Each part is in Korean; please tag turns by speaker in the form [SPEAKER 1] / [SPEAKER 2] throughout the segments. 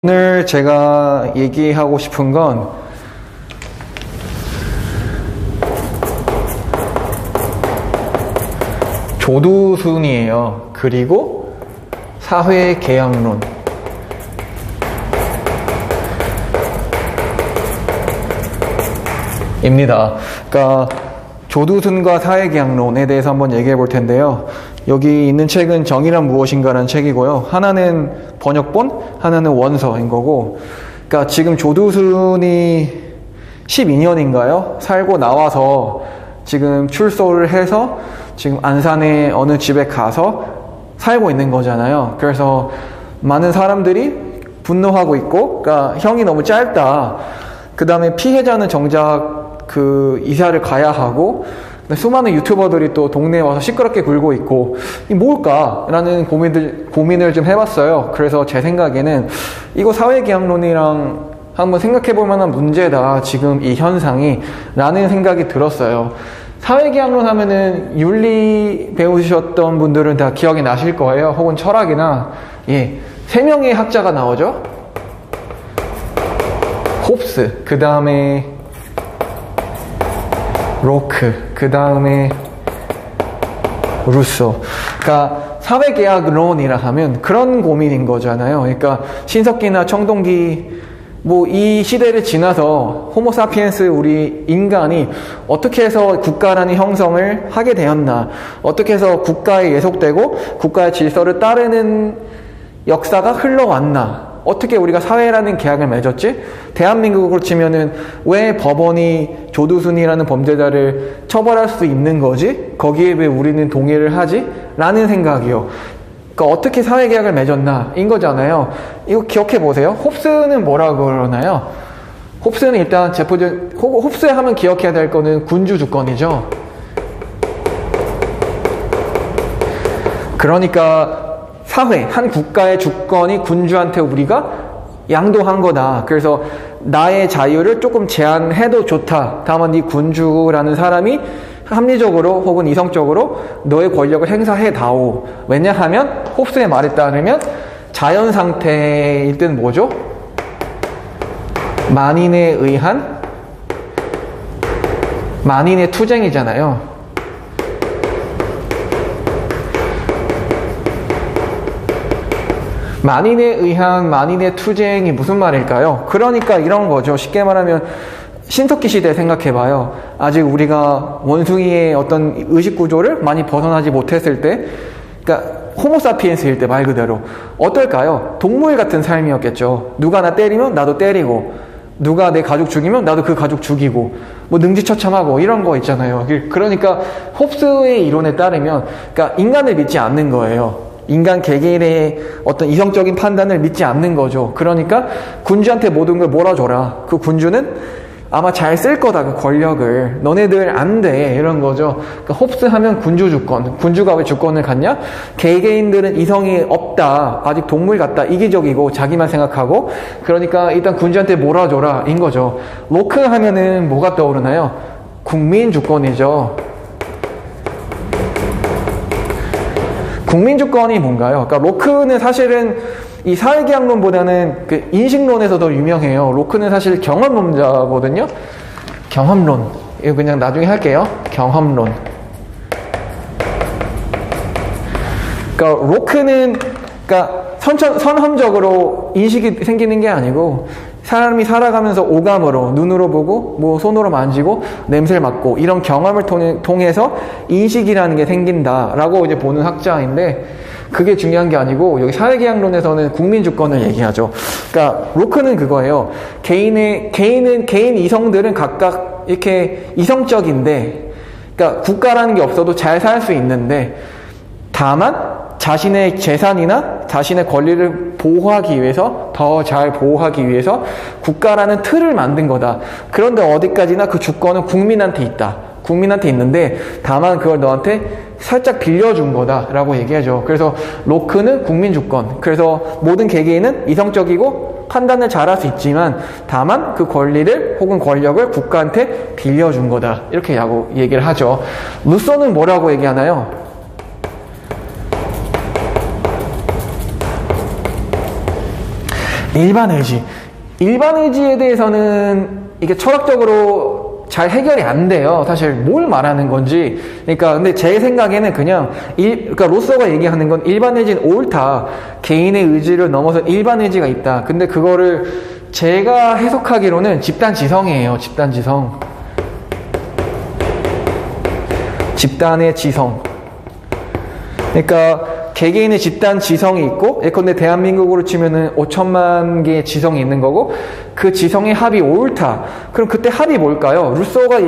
[SPEAKER 1] 오늘 제가 얘기하고 싶은 건 조두순이에요. 그리고 사회계약론. 입니다. 그러니까 조두순과 사회계약론에 대해서 한번 얘기해 볼 텐데요. 여기 있는 책은 정의란 무엇인가라는 책이고요. 하나는 번역본, 하나는 원서인 거고. 그러니까 지금 조두순이 12년인가요? 살고 나와서 지금 출소를 해서 지금 안산의 어느 집에 가서 살고 있는 거잖아요. 그래서 많은 사람들이 분노하고 있고, 그러니까 형이 너무 짧다. 그 다음에 피해자는 정작 그 이사를 가야 하고, 수많은 유튜버들이 또 동네에 와서 시끄럽게 굴고 있고, 이 뭘까라는 고민을 좀 해봤어요. 그래서 제 생각에는 이거 사회계약론이랑 한번 생각해 볼 만한 문제다, 지금 이 현상이, 라는 생각이 들었어요. 사회계약론 하면은 윤리 배우셨던 분들은 다 기억이 나실 거예요. 혹은 철학이나, 세 명의 학자가 나오죠. 홉스, 그 다음에 로크, 그 다음에 루소. 그러니까 사회계약론이라 하면 그런 고민인 거잖아요. 그러니까 신석기나 청동기, 뭐 이 시대를 지나서 호모사피엔스, 우리 인간이 어떻게 해서 국가라는 형성을 하게 되었나, 어떻게 해서 국가에 예속되고 국가의 질서를 따르는 역사가 흘러왔나, 어떻게 우리가 사회라는 계약을 맺었지? 대한민국으로 치면은 왜 법원이 조두순이라는 범죄자를 처벌할 수 있는 거지? 거기에 왜 우리는 동의를 하지? 라는 생각이요. 그러니까 어떻게 사회계약을 맺었나? 인 거잖아요. 이거 기억해 보세요. 홉스는 뭐라고 그러나요? 홉스는 일단 홉스 하면 기억해야 될 거는 군주주권이죠. 그러니까 사회, 한 국가의 주권이 군주한테 우리가 양도한 거다. 그래서 나의 자유를 조금 제한해도 좋다. 다만 이 군주라는 사람이 합리적으로 혹은 이성적으로 너의 권력을 행사해다오. 왜냐하면 홉스의 말에 따르면 자연 상태일 때는 뭐죠? 만인에 의한 만인의 투쟁이잖아요. 만인에 의한 만인의 투쟁이 무슨 말일까요? 그러니까 이런 거죠. 쉽게 말하면 신석기 시대 생각해봐요. 아직 우리가 원숭이의 어떤 의식구조를 많이 벗어나지 못했을 때, 그러니까 호모사피엔스일 때 말 그대로 어떨까요? 동물 같은 삶이었겠죠. 누가 나 때리면 나도 때리고, 누가 내 가족 죽이면 나도 그 가족 죽이고, 뭐 능지처참하고 이런 거 있잖아요. 그러니까 홉스의 이론에 따르면, 그러니까 인간을 믿지 않는 거예요. 인간 개개인의 어떤 이성적인 판단을 믿지 않는 거죠. 그러니까 군주한테 모든 걸 몰아줘라. 그 군주는 아마 잘 쓸 거다, 그 권력을. 너네들 안 돼, 이런 거죠. 그러니까 홉스 하면 군주 주권. 군주가 왜 주권을 갖냐? 개개인들은 이성이 없다, 아직 동물 같다, 이기적이고 자기만 생각하고, 그러니까 일단 군주한테 몰아줘라, 인 거죠. 로크 하면은 뭐가 떠오르나요? 국민 주권이죠. 국민주권이 뭔가요? 그러니까 로크는 사실은 이 사회계약론보다는 그 인식론에서 더 유명해요. 로크는 사실 경험론자거든요. 경험론. 이거 그냥 나중에 할게요. 경험론. 그러니까 로크는, 그러니까 선험적으로 인식이 생기는 게 아니고, 사람이 살아가면서 오감으로, 눈으로 보고, 뭐 손으로 만지고, 냄새를 맡고, 이런 경험을 통해서 인식이라는 게 생긴다라고 이제 보는 학자인데, 그게 중요한 게 아니고, 여기 사회계약론에서는 국민주권을 얘기하죠. 그러니까 로크는 그거예요. 개인 이성들은 각각 이렇게 이성적인데, 그러니까 국가라는 게 없어도 잘 살 수 있는데, 다만 자신의 재산이나 자신의 권리를 보호하기 위해서, 더 잘 보호하기 위해서 국가라는 틀을 만든 거다. 그런데 어디까지나 그 주권은 국민한테 있다. 국민한테 있는데 다만 그걸 너한테 살짝 빌려준 거다라고 얘기하죠. 그래서 로크는 국민주권. 그래서 모든 개개인은 이성적이고 판단을 잘할 수 있지만 다만 그 권리를 혹은 권력을 국가한테 빌려준 거다. 이렇게 얘기를 하죠. 루소는 뭐라고 얘기하나요? 일반 의지. 일반 의지에 대해서는 이게 철학적으로 잘 해결이 안 돼요. 사실 뭘 말하는 건지. 그러니까 근데 제 생각에는 그냥 그러니까 로서가 얘기하는 건 일반 의지는 옳다. 개인의 의지를 넘어서 일반 의지가 있다. 근데 그거를 제가 해석하기로는 집단 지성이에요. 집단 지성. 집단의 지성. 그러니까 개개인의 집단 지성이 있고, 예컨대 대한민국으로 치면은 5천만 개의 지성이 있는 거고, 그 지성의 합이 옳다. 그럼 그때 합이 뭘까요? 루소가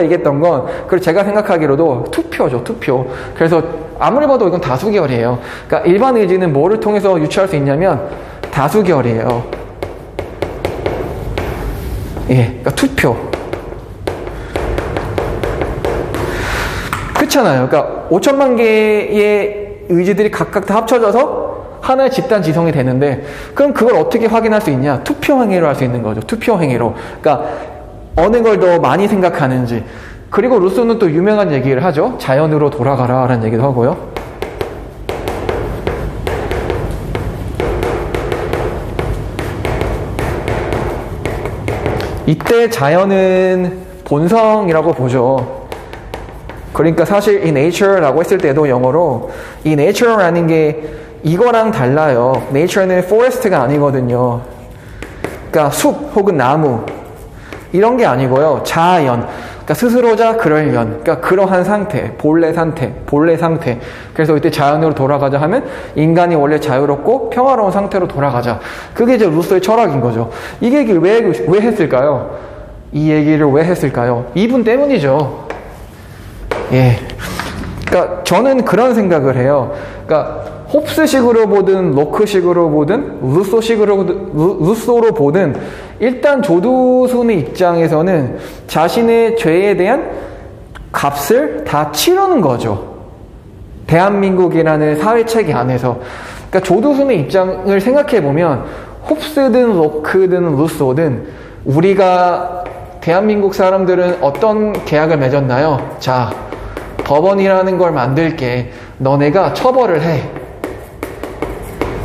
[SPEAKER 1] 얘기했던 건, 그리고 제가 생각하기로도 투표죠, 투표. 그래서 아무리 봐도 이건 다수결이에요. 그러니까 일반 의지는 뭐를 통해서 유추할 수 있냐면, 다수결이에요. 예, 그러니까 투표. 그렇잖아요. 그러니까 5천만 개의 의지들이 각각 다 합쳐져서 하나의 집단 지성이 되는데, 그럼 그걸 어떻게 확인할 수 있냐? 투표 행위로 할 수 있는 거죠. 투표 행위로. 그러니까 어느 걸 더 많이 생각하는지. 그리고 루소는 또 유명한 얘기를 하죠. 자연으로 돌아가라 라는 얘기도 하고요. 이때 자연은 본성이라고 보죠. 그러니까 사실 이 nature라고 했을 때도 영어로 이 nature라는 게 이거랑 달라요. nature는 forest가 아니거든요. 그러니까 숲 혹은 나무 이런 게 아니고요. 자연. 그러니까 스스로자 그럴련. 그러니까 그러한 상태, 본래 상태. 그래서 이때 자연으로 돌아가자 하면 인간이 원래 자유롭고 평화로운 상태로 돌아가자. 그게 이제 루소의 철학인 거죠. 이 얘기를 왜 했을까요? 이 얘기를 왜 했을까요? 이분 때문이죠. 예. 그러니까 저는 그런 생각을 해요. 그러니까 홉스식으로 보든 로크식으로 보든 루소로 보든 일단 조두순의 입장에서는 자신의 죄에 대한 값을 다 치르는 거죠. 대한민국이라는 사회체계 안에서. 그러니까 조두순의 입장을 생각해 보면 홉스든 로크든 루소든 우리가 대한민국 사람들은 어떤 계약을 맺었나요? 자, 법원이라는 걸 만들게. 너네가 처벌을 해.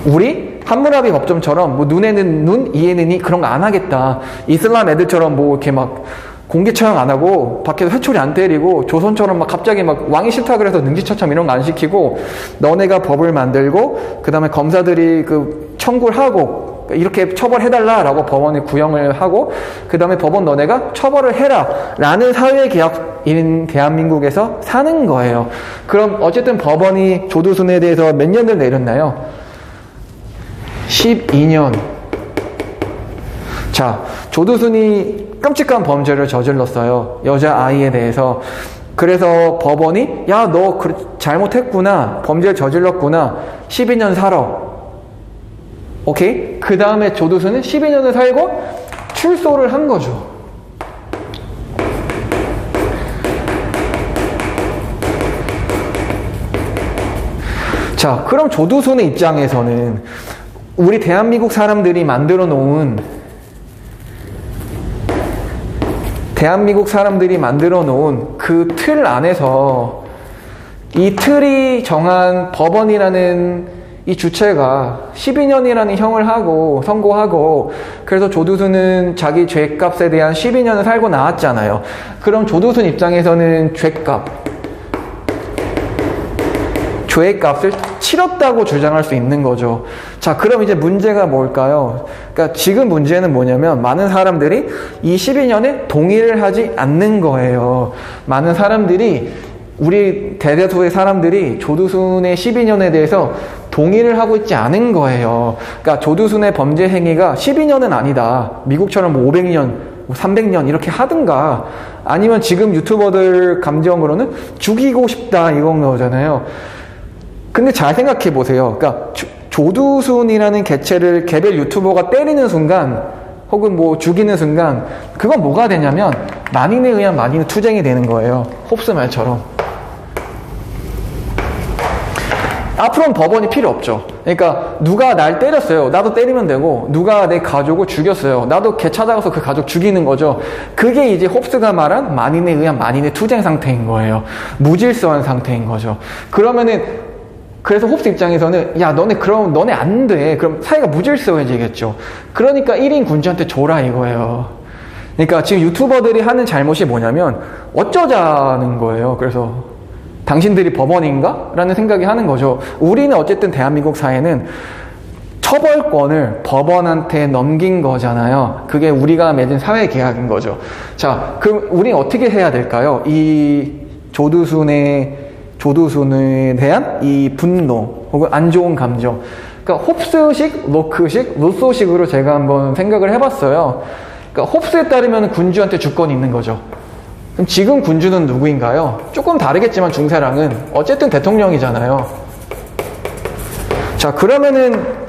[SPEAKER 1] 우리 함무라비 법정처럼 뭐 눈에는 눈, 이에는 이 그런 거 안 하겠다. 이슬람 애들처럼 뭐 이렇게 막 공개 처형 안 하고 밖에서 회초리 안 때리고 조선처럼 막 갑자기 막 왕이 싫다 그래서 능지처참 이런 거 안 시키고 너네가 법을 만들고 그 다음에 검사들이 그 청구를 하고 이렇게 처벌해달라라고 법원에 구형을 하고 그 다음에 법원 너네가 처벌을 해라 라는 사회계약인 대한민국에서 사는 거예요. 그럼 어쨌든 법원이 조두순에 대해서 몇 년을 내렸나요? 12년. 자, 조두순이 끔찍한 범죄를 저질렀어요. 여자아이에 대해서. 그래서 법원이 야, 너 잘못했구나. 범죄를 저질렀구나. 12년 살아. 오케이? 그 다음에 조두순은 12년을 살고 출소를 한 거죠. 자, 그럼 조두순의 입장에서는 우리 대한민국 사람들이 만들어 놓은 그 틀 안에서 이 틀이 정한 법원이라는 이 주체가 12년이라는 형을 선고하고 그래서 조두순은 자기 죄값에 대한 12년을 살고 나왔잖아요. 그럼 조두순 입장에서는 죄값을 치렀다고 주장할 수 있는 거죠. 자, 그럼 이제 문제가 뭘까요? 그러니까 지금 문제는 뭐냐면 많은 사람들이 이 12년에 동의를 하지 않는 거예요. 많은 사람들이 우리 대다수의 사람들이 조두순의 12년에 대해서 동의를 하고 있지 않은 거예요. 그러니까 조두순의 범죄 행위가 12년은 아니다. 미국처럼 뭐 500년, 300년 이렇게 하든가 아니면 지금 유튜버들 감정으로는 죽이고 싶다 이건 거잖아요. 근데 잘 생각해 보세요. 그러니까 조두순이라는 개체를 개별 유튜버가 때리는 순간 혹은 뭐 죽이는 순간 그건 뭐가 되냐면 만인에 의한 만인의 투쟁이 되는 거예요. 홉스 말처럼. 앞으로는 법원이 필요 없죠. 그러니까 누가 날 때렸어요. 나도 때리면 되고 누가 내 가족을 죽였어요. 나도 걔 찾아가서 그 가족 죽이는 거죠. 그게 이제 홉스가 말한 만인에 의한 만인의 투쟁 상태인 거예요. 무질서한 상태인 거죠. 그러면은 그래서 홉스 입장에서는 야 너네 그럼 너네 안 돼. 그럼 사회가 무질서해지겠죠. 그러니까 1인 군주한테 줘라 이거예요. 그러니까 지금 유튜버들이 하는 잘못이 뭐냐면 어쩌자는 거예요. 그래서 당신들이 법원인가? 라는 생각이 하는 거죠. 우리는 어쨌든 대한민국 사회는 처벌권을 법원한테 넘긴 거잖아요. 그게 우리가 맺은 사회계약인 거죠. 자, 그럼 우리는 어떻게 해야 될까요? 이 조두순에 대한 이 분노 혹은 안 좋은 감정. 그러니까 홉스식, 로크식, 루소식으로 제가 한번 생각을 해봤어요. 그러니까 홉스에 따르면 군주한테 주권이 있는 거죠. 그럼 지금 군주는 누구인가요? 조금 다르겠지만 중세랑은 어쨌든 대통령이잖아요. 자, 그러면은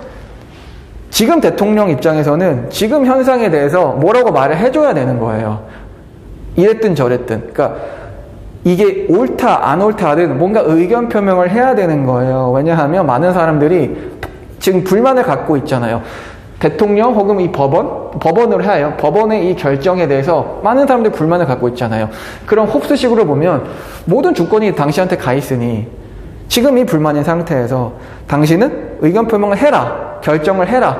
[SPEAKER 1] 지금 대통령 입장에서는 지금 현상에 대해서 뭐라고 말을 해줘야 되는 거예요. 이랬든 저랬든. 그러니까 이게 옳다 안 옳다든 뭔가 의견 표명을 해야 되는 거예요. 왜냐하면 많은 사람들이 지금 불만을 갖고 있잖아요. 대통령 혹은 이 법원으로 해요. 법원의 이 결정에 대해서 많은 사람들이 불만을 갖고 있잖아요. 그럼 홉스식으로 보면 모든 주권이 당신한테 가 있으니 지금 이 불만인 상태에서 당신은 의견 표명을 해라, 결정을 해라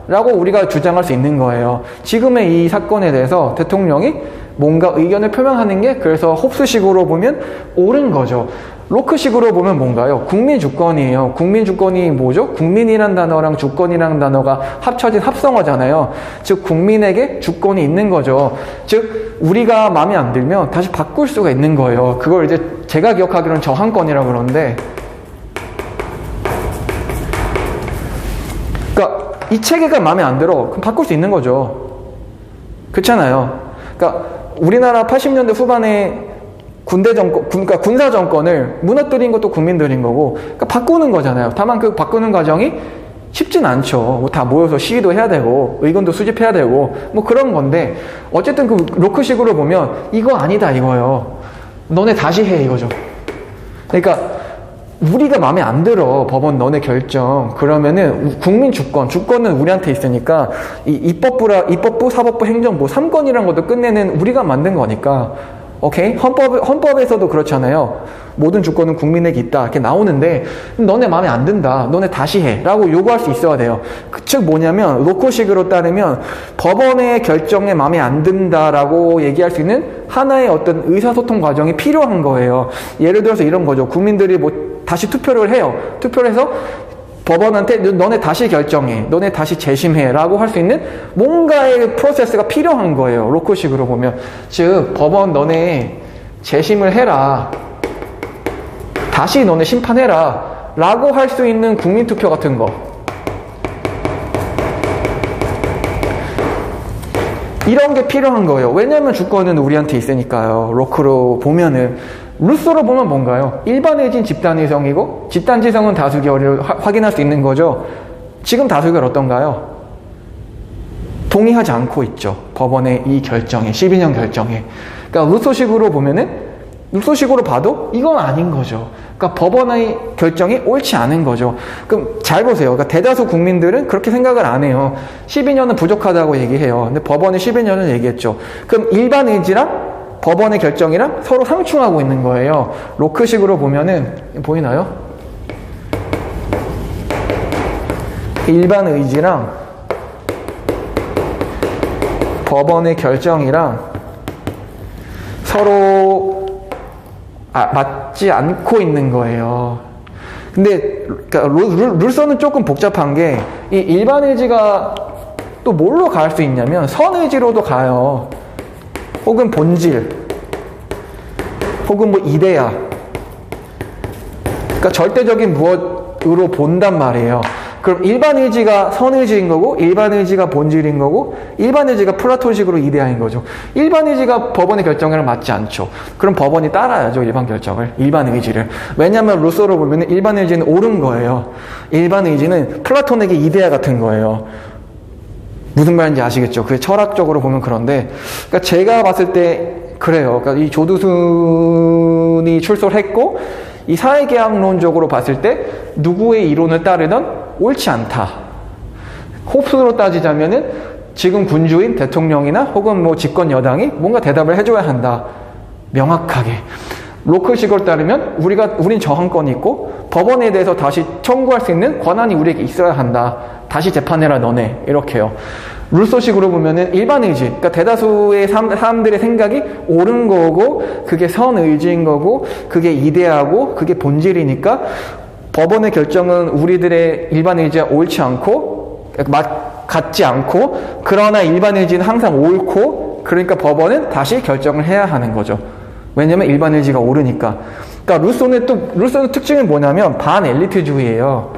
[SPEAKER 1] 라고 우리가 주장할 수 있는 거예요. 지금의 이 사건에 대해서 대통령이 뭔가 의견을 표명하는 게 그래서 홉스식으로 보면 옳은 거죠. 로크식으로 보면 뭔가요? 국민 주권이에요. 국민 주권이 뭐죠? 국민이란 단어랑 주권이란 단어가 합쳐진 합성어잖아요. 즉 국민에게 주권이 있는 거죠. 즉 우리가 마음에 안 들면 다시 바꿀 수가 있는 거예요. 그걸 이제 제가 기억하기로는 저항권이라고 그러는데, 그러니까 이 체계가 마음에 안 들어. 그럼 바꿀 수 있는 거죠. 그렇잖아요. 그러니까 우리나라 80년대 후반에 군대 정권, 그러니까 군사 정권을 무너뜨린 것도 국민들인 거고, 그러니까 바꾸는 거잖아요. 다만 그 바꾸는 과정이 쉽진 않죠. 뭐 다 모여서 시위도 해야 되고, 의견도 수집해야 되고, 뭐 그런 건데, 어쨌든 그 로크식으로 보면 이거 아니다 이거예요. 너네 다시 해 이거죠. 그러니까 우리가 마음에 안 들어 법원 너네 결정, 그러면은 국민 주권은 우리한테 있으니까 이 입법부, 사법부, 행정부 3권이라는 것도 끝내는 우리가 만든 거니까, 오케이? 헌법에서도 그렇잖아요. 모든 주권은 국민에게 있다 이렇게 나오는데 너네 마음에 안 든다, 너네 다시 해 라고 요구할 수 있어야 돼요. 즉 뭐냐면 로코식으로 따르면 법원의 결정에 마음에 안 든다라고 얘기할 수 있는 하나의 어떤 의사소통 과정이 필요한 거예요. 예를 들어서 이런 거죠. 국민들이 뭐 다시 투표를 해요. 투표를 해서 법원한테 너네 다시 결정해, 너네 다시 재심해 라고 할 수 있는 뭔가의 프로세스가 필요한 거예요. 로크식으로 보면. 즉 법원 너네 재심을 해라, 다시 너네 심판해라 라고 할 수 있는 국민투표 같은 거, 이런 게 필요한 거예요. 왜냐하면 주권은 우리한테 있으니까요. 로크로 보면은. 루소로 보면 뭔가요? 일반의진 집단의성이고 집단지성은 다수결을 확인할 수 있는 거죠. 지금 다수결 어떤가요? 동의하지 않고 있죠. 법원의 이 결정에, 12년 결정에. 그러니까 루소식으로 봐도 이건 아닌 거죠. 그러니까 법원의 결정이 옳지 않은 거죠. 그럼 잘 보세요. 그러니까 대다수 국민들은 그렇게 생각을 안 해요. 12년은 부족하다고 얘기해요. 근데 법원이 12년을 얘기했죠. 그럼 일반 의지랑 법원의 결정이랑 서로 상충하고 있는 거예요. 로크식으로 보면은 보이나요? 일반 의지랑 법원의 결정이랑 서로 맞지 않고 있는 거예요. 근데 그러니까 룰서는 조금 복잡한 게 이 일반 의지가 또 뭘로 갈 수 있냐면 선의지로도 가요. 혹은 본질, 혹은 뭐 이데아. 그러니까 절대적인 무엇으로 본단 말이에요. 그럼 일반 의지가 선의지인 거고, 일반 의지가 본질인 거고, 일반 의지가 플라톤식으로 이데아인 거죠. 일반 의지가 법원의 결정이랑 맞지 않죠. 그럼 법원이 따라야죠, 일반 결정을, 일반 의지를. 왜냐하면 루소로 보면 일반 의지는 옳은 거예요. 일반 의지는 플라톤에게 이데아 같은 거예요. 무슨 말인지 아시겠죠? 그게 철학적으로 보면 그런데, 그러니까 제가 봤을 때 그래요. 그러니까 이 조두순이 출소를 했고, 이 사회계약론적으로 봤을 때 누구의 이론을 따르든 옳지 않다. 홉스로 따지자면은 지금 군주인 대통령이나 혹은 뭐 집권 여당이 뭔가 대답을 해줘야 한다. 명확하게. 로크식으로 따르면 우린 저항권이 있고 법원에 대해서 다시 청구할 수 있는 권한이 우리에게 있어야 한다. 다시 재판해라 너네. 이렇게요. 룰소식으로 보면은 일반 의지, 그러니까 대다수의 사람들의 생각이 옳은 거고, 그게 선 의지인 거고, 그게 이데하고, 그게 본질이니까 법원의 결정은 우리들의 일반 의지와 옳지 않고, 같지 않고, 그러나 일반 의지는 항상 옳고, 그러니까 법원은 다시 결정을 해야 하는 거죠. 왜냐면 일반 의지가 옳으니까. 그러니까 루소는 특징은 뭐냐면 반엘리트주의예요.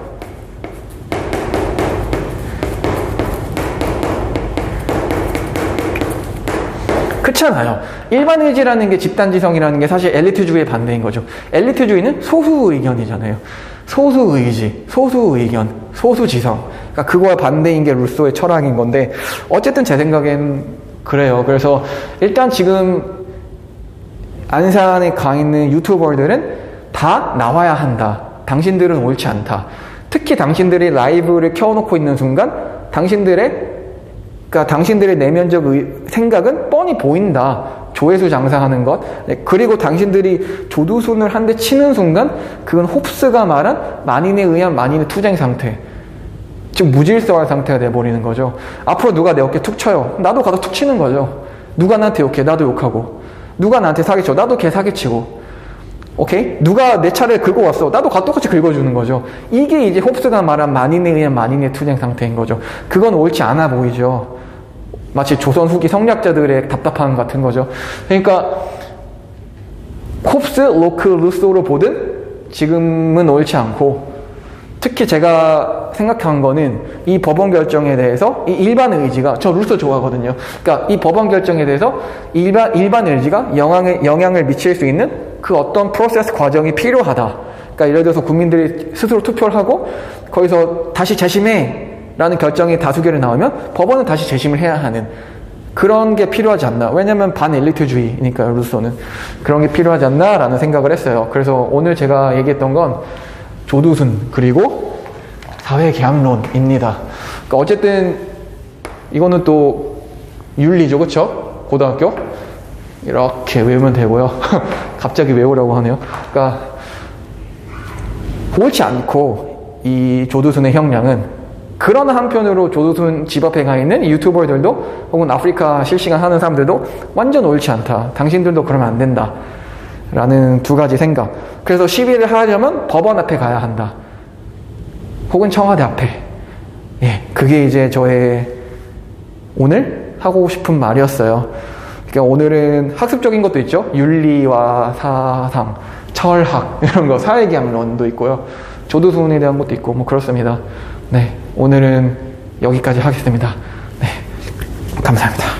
[SPEAKER 1] 그렇잖아요. 일반 의지라는 게 집단지성이라는 게 사실 엘리트주의의 반대인 거죠. 엘리트주의는 소수 의견이잖아요. 소수 의지, 소수 의견, 소수 지성. 그러니까 그거와 반대인 게 루소의 철학인 건데, 어쨌든 제 생각엔 그래요. 그래서 일단 지금 안산에 가 있는 유튜버들은 다 나와야 한다. 당신들은 옳지 않다. 특히 당신들이 라이브를 켜놓고 있는 순간 당신들의 내면적 생각은 뻔히 보인다. 조회수 장사하는 것. 네, 그리고 당신들이 조두순을 한 대 치는 순간 그건 홉스가 말한 만인에 의한 만인의 투쟁 상태. 즉 무질서한 상태가 돼버리는 거죠. 앞으로 누가 내 어깨 툭 쳐요. 나도 가서 툭 치는 거죠. 누가 나한테 욕해. 나도 욕하고. 누가 나한테 사기쳐. 나도 걔 사기치고. 오케이? 누가 내 차를 긁고 왔어. 나도 똑같이 긁어주는 거죠. 이게 이제 홉스가 말한 만인에 의한 만인의 투쟁 상태인 거죠. 그건 옳지 않아 보이죠. 마치 조선 후기 성략자들의 답답함 같은 거죠. 그러니까 홉스, 로크, 루소로 보든 지금은 옳지 않고, 특히 제가 생각한 거는 이 법원 결정에 대해서 이 일반 의지가, 저 루소 좋아하거든요. 그러니까 이 법원 결정에 대해서 일반 의지가 영향을 미칠 수 있는 그 어떤 프로세스 과정이 필요하다. 그러니까 예를 들어서 국민들이 스스로 투표를 하고 거기서 다시 재심해 라는 결정이 다수결이 나오면 법원은 다시 재심을 해야 하는 그런 게 필요하지 않나. 왜냐면 반엘리트주의니까요, 루소는. 그런 게 필요하지 않나 라는 생각을 했어요. 그래서 오늘 제가 얘기했던 건 조두순 그리고 사회계약론입니다. 그러니까 어쨌든 이거는 또 윤리죠, 그쵸? 고등학교 이렇게 외우면 되고요. 갑자기 외우라고 하네요. 그러니까 옳지 않고 이 조두순의 형량은, 그러나 한편으로 조두순 집 앞에 가 있는 유튜버들도 혹은 아프리카 실시간 하는 사람들도 완전 옳지 않다. 당신들도 그러면 안 된다. 라는 두 가지 생각. 그래서 시위를 하려면 법원 앞에 가야 한다. 혹은 청와대 앞에. 예, 그게 이제 저의 오늘 하고 싶은 말이었어요. 그러니까 오늘은 학습적인 것도 있죠. 윤리와 사상, 철학 이런 거, 사회계약론도 있고요. 조두순에 대한 것도 있고 뭐 그렇습니다. 네, 오늘은 여기까지 하겠습니다. 네, 감사합니다.